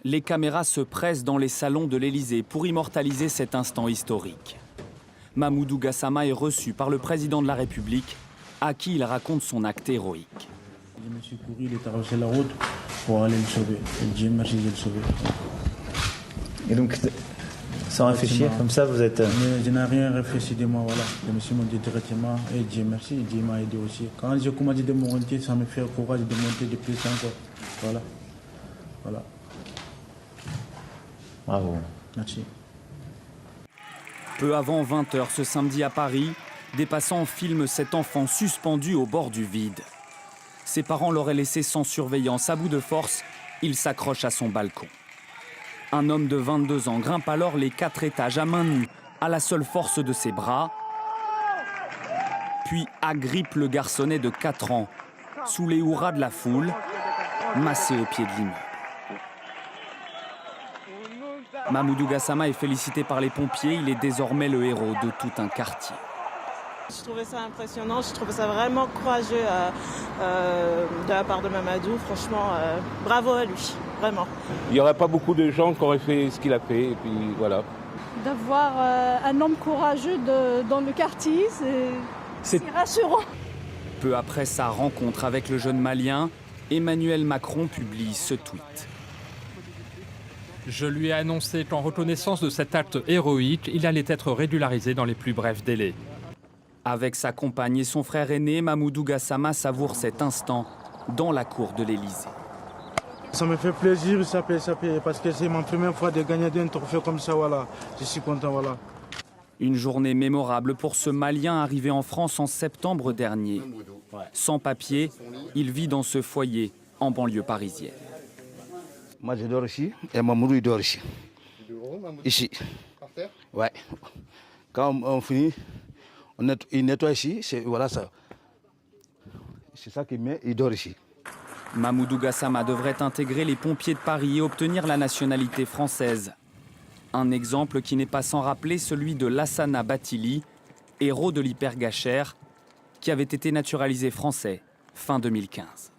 Les caméras se pressent dans les salons de l'Élysée pour immortaliser cet instant historique. Mamoudou Gassama est reçu par le président de la République, à qui il raconte son acte héroïque. Je me suis couru, il est traversé la route pour aller le sauver. Et Dieu merci de le sauver. Et donc, sans réfléchir, comme ça, vous êtes... Mais je n'ai rien réfléchi de moi, voilà. Je me suis monté directement et Dieu merci, Dieu m'a aidé aussi. Quand j'ai commencé de monter, ça me fait le courage de monter de plus encore. Voilà. Voilà. Bravo. Merci. Peu avant 20 h ce samedi à Paris, des passants filment cet enfant suspendu au bord du vide. Ses parents l'auraient laissé sans surveillance. À bout de force, il s'accroche à son balcon. Un homme de 22 ans grimpe alors les 4 étages à main nue, à la seule force de ses bras, puis agrippe le garçonnet de 4 ans, sous les hurrahs de la foule, massé au pied de l'immeuble. Mamoudou Gassama est félicité par les pompiers, il est désormais le héros de tout un quartier. Je trouvais ça impressionnant, je trouvais ça vraiment courageux de la part de Mamadou. Franchement, bravo à lui, vraiment. Il n'y aurait pas beaucoup de gens qui auraient fait ce qu'il a fait, et puis voilà. D'avoir un homme courageux dans le quartier, c'est rassurant. Peu après sa rencontre avec le jeune Malien, Emmanuel Macron publie ce tweet. Je lui ai annoncé qu'en reconnaissance de cet acte héroïque, il allait être régularisé dans les plus brefs délais. Avec sa compagne et son frère aîné, Mamoudou Gassama savoure cet instant dans la cour de l'Élysée. Ça me fait plaisir, ça paye, parce que c'est ma première fois de gagner un trophée comme ça, voilà. Je suis content, voilà. Une journée mémorable pour ce Malien arrivé en France en septembre dernier. Sans papier, il vit dans ce foyer en banlieue parisienne. Moi, je dors ici et Mamoudou, il dort ici. Ici. Par terre ? Ouais. Quand on finit, il nettoie ici, voilà ça. C'est ça qu'il met, il dort ici. Mamoudou Gassama devrait intégrer les pompiers de Paris et obtenir la nationalité française. Un exemple qui n'est pas sans rappeler celui de Lassana Bathily, héros de l'hypergachère, qui avait été naturalisé français fin 2015.